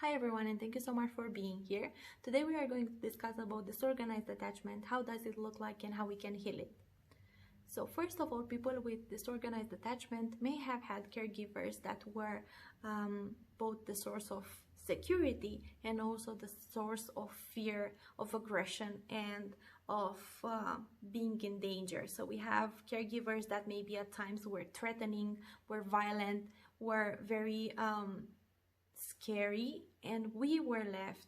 Hi everyone, and thank you so much for being here. Today we are going to discuss about disorganized attachment, how does it look like and how we can heal it. So first of all, people with disorganized attachment may have had caregivers that were both the source of security and also the source of fear, of aggression, and of being in danger. So we have caregivers that maybe at times were threatening, were violent, were very scary, and we were left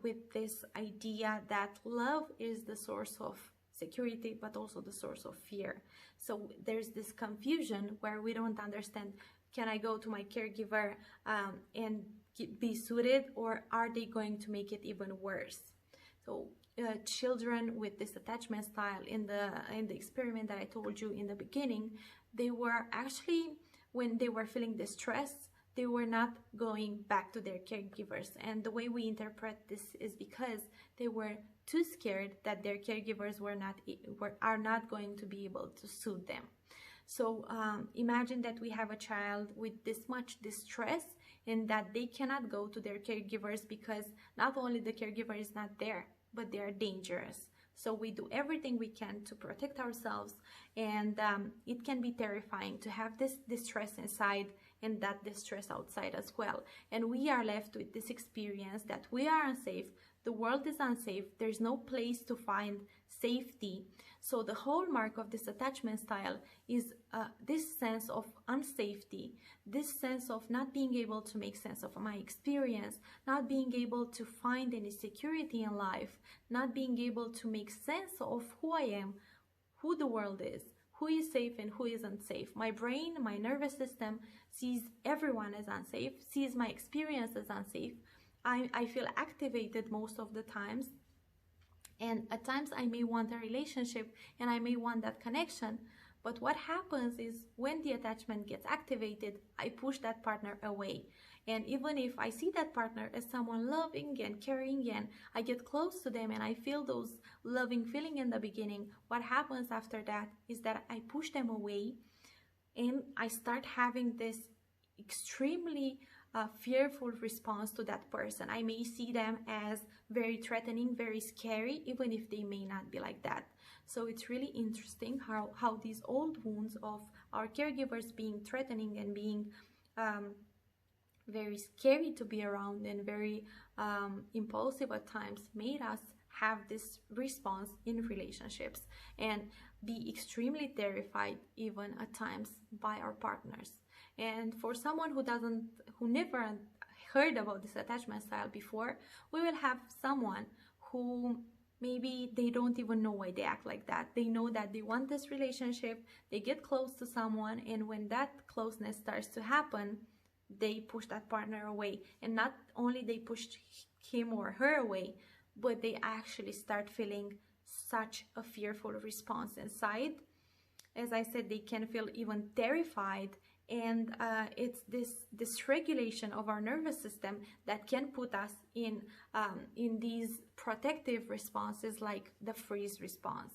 with this idea that love is the source of security but also the source of fear. So there's this confusion where we don't understand, can I go to my caregiver and be suited, or are they going to make it even worse? So children with this attachment style, in the experiment that I told you in the beginning, they were actually, when they were feeling distress, they were not going back to their caregivers. And the way we interpret this is because they were too scared that their caregivers are not going to be able to soothe them. So imagine that we have a child with this much distress and that they cannot go to their caregivers because not only the caregiver is not there, but they are dangerous. So we do everything we can to protect ourselves, and it can be terrifying to have this distress inside and that distress outside as well. And we are left with this experience that we are unsafe, the world is unsafe, there's no place to find safety. So the hallmark of this attachment style is this sense of unsafety, this sense of not being able to make sense of my experience, not being able to find any security in life, not being able to make sense of who I am, who the world is, who is safe and who isn't safe. My brain, my nervous system sees everyone as unsafe, sees my experience as unsafe. I feel activated most of the times, and at times I may want a relationship and I may want that connection, but what happens is when the attachment gets activated, I push that partner away. And even if I see that partner as someone loving and caring, and I get close to them and I feel those loving feeling in the beginning, what happens after that is that I push them away and I start having this extremely fearful response to that person. I may see them as very threatening, very scary, even if they may not be like that. So it's really interesting how these old wounds of our caregivers being threatening and being very scary to be around and very impulsive at times made us have this response in relationships and be extremely terrified even at times by our partners. And for someone who never heard about this attachment style before, we will have someone who maybe they don't even know why they act like that. They know that they want this relationship, they get close to someone, and when that closeness starts to happen, they push that partner away. And not only they push him or her away, but they actually start feeling such a fearful response inside. As I said, they can feel even terrified, and it's this dysregulation of our nervous system that can put us in these protective responses like the freeze response.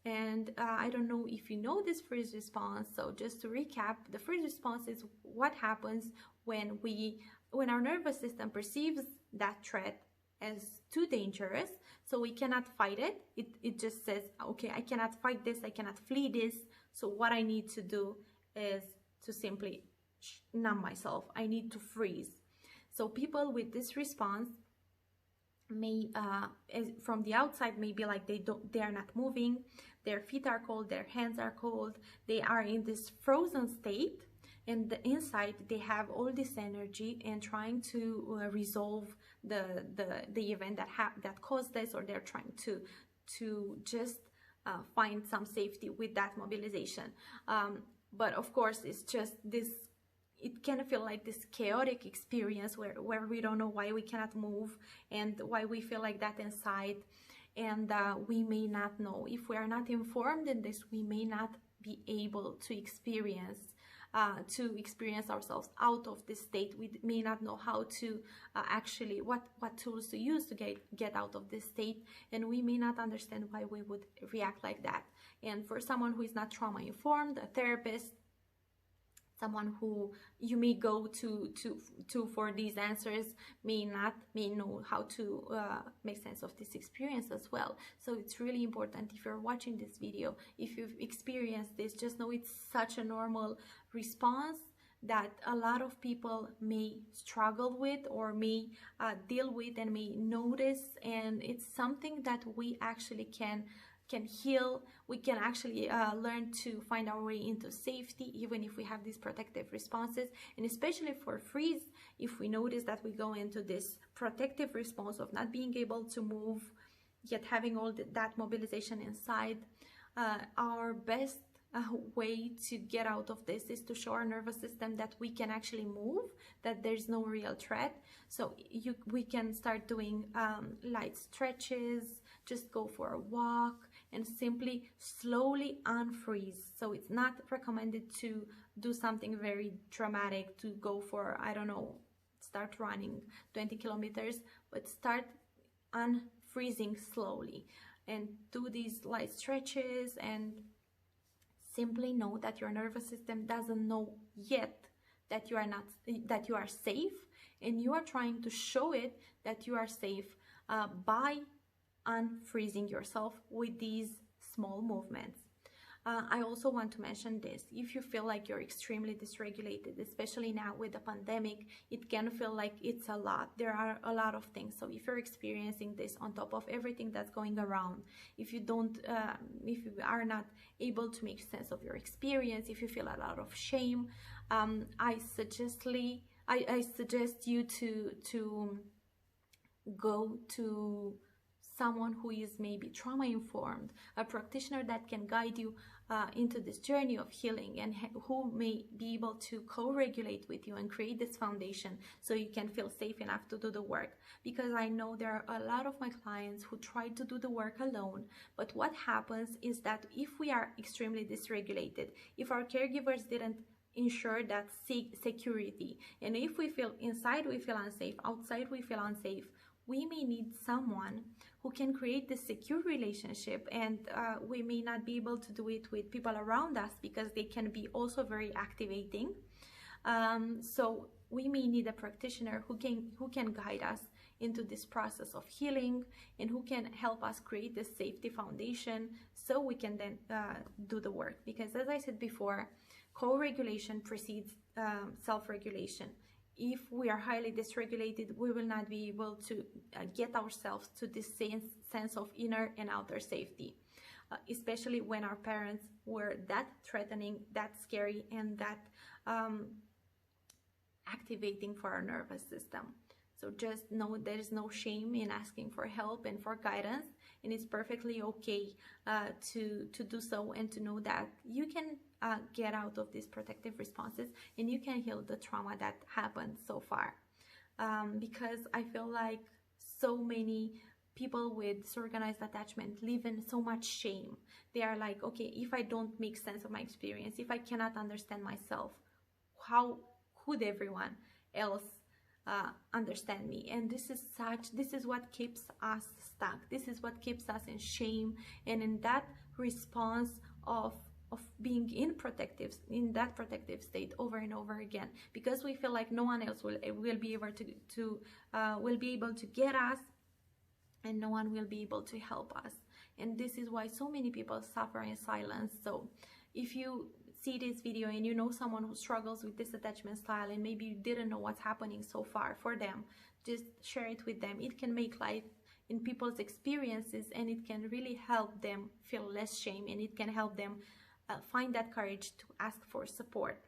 And I don't know if you know this freeze response. So just to recap, the freeze response is what happens when our nervous system perceives that threat as too dangerous, so we cannot fight it. It just says, okay, I cannot fight this, I cannot flee this, so what I need to do is to simply numb myself. I need to freeze. So people with this response may from the outside may be like they are not moving, their feet are cold, their hands are cold, they are in this frozen state, and the inside they have all this energy and trying to resolve the event that caused this, or they're trying to just find some safety with that mobilization. But of course, it's just this, it can feel like this chaotic experience where we don't know why we cannot move and why we feel like that inside. And we may not know, if we are not informed in this, we may not be able to experience ourselves out of this state. We may not know how to actually, what tools to use to get out of this state, and we may not understand why we would react like that. And for someone who is not trauma informed, a therapist Someone who you may go to for these answers may know how to make sense of this experience as well. So it's really important, if you're watching this video, if you've experienced this, just know it's such a normal response that a lot of people may struggle with, or may deal with, and may notice. And it's something that we actually can heal. We can actually learn to find our way into safety, even if we have these protective responses. And especially for freeze, if we notice that we go into this protective response of not being able to move, yet having all that mobilization inside, our best way to get out of this is to show our nervous system that we can actually move, that there's no real threat. So we can start doing light stretches, just go for a walk, and simply slowly unfreeze. So it's not recommended to do something very dramatic, to go for, I don't know, start running 20 kilometers, but start unfreezing slowly and do these light stretches, and simply know that your nervous system doesn't know yet that you are safe, and you are trying to show it that you are safe by unfreezing yourself with these small movements. I also want to mention this: if you feel like you're extremely dysregulated, especially now with the pandemic, it can feel like it's a lot. There are a lot of things. So if you're experiencing this on top of everything that's going around, if you are not able to make sense of your experience, if you feel a lot of shame, I suggest you to go to someone who is maybe trauma informed, a practitioner that can guide you into this journey of healing, and who may be able to co-regulate with you and create this foundation so you can feel safe enough to do the work. Because I know there are a lot of my clients who try to do the work alone, but what happens is that if we are extremely dysregulated, if our caregivers didn't ensure that security, and if we feel inside we feel unsafe, outside we feel unsafe, we may need someone who can create this secure relationship, and we may not be able to do it with people around us because they can be also very activating. So we may need a practitioner who can guide us into this process of healing, and who can help us create this safety foundation so we can then do the work. Because as I said before, co-regulation precedes self-regulation. If we are highly dysregulated, we will not be able to get ourselves to this sense of inner and outer safety, especially when our parents were that threatening, that scary, and that activating for our nervous system. So just know there is no shame in asking for help and for guidance, and it's perfectly okay to do so, and to know that you can get out of these protective responses, and you can heal the trauma that happened so far. Because I feel like so many people with disorganized attachment live in so much shame. They are like, okay, if I don't make sense of my experience, if I cannot understand myself, how could everyone else understand me? And this is what keeps us stuck. This is what keeps us in shame and in that response of being in that protective state over and over again, because we feel like no one else will be able to get us, and no one will be able to help us. And this is why so many people suffer in silence. So if you see this video and you know someone who struggles with this attachment style, and maybe you didn't know what's happening so far for them, just share it with them. It can make light in people's experiences, and it can really help them feel less shame, and it can help them find that courage to ask for support.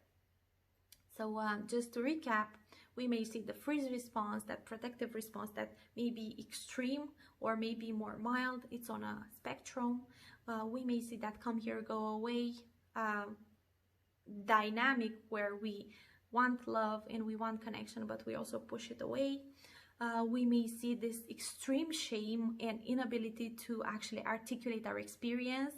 So just to recap, we may see the freeze response, that protective response that may be extreme or maybe more mild. It's on a spectrum. We may see that come here, go away dynamic, where we want love and we want connection, but we also push it away. We may see this extreme shame and inability to actually articulate our experience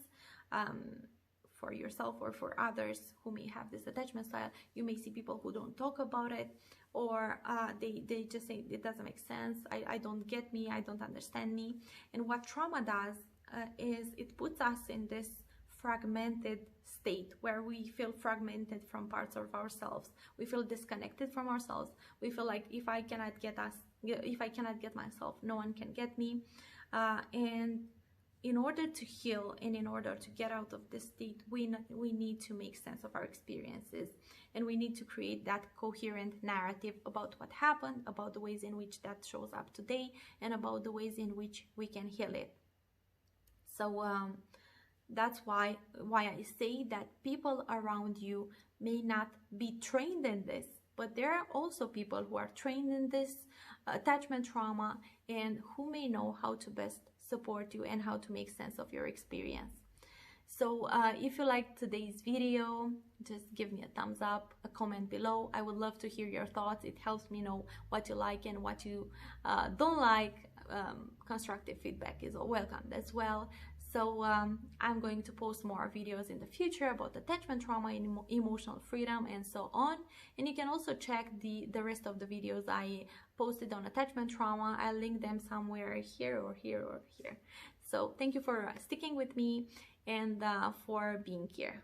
for yourself or for others who may have this attachment style. You may see people who don't talk about it, or they just say it doesn't make sense, I don't get me, I don't understand me. And what trauma does is it puts us in this fragmented state where we feel fragmented from parts of ourselves. We feel disconnected from ourselves. We feel like if I cannot get myself, no one can get me. And in order to heal and in order to get out of this state, we need to make sense of our experiences, and we need to create that coherent narrative about what happened, about the ways in which that shows up today, and about the ways in which we can heal it. So that's why I say that people around you may not be trained in this, but there are also people who are trained in this attachment trauma and who may know how to best support you and how to make sense of your experience. So if you liked today's video, just give me a thumbs up, a comment below. I would love to hear your thoughts. It helps me know what you like and what you don't like. Constructive feedback is welcomed as well. So I'm going to post more videos in the future about attachment trauma and emotional freedom and so on. And you can also check the rest of the videos I posted on attachment trauma. I'll link them somewhere here or here or here. So thank you for sticking with me and for being here.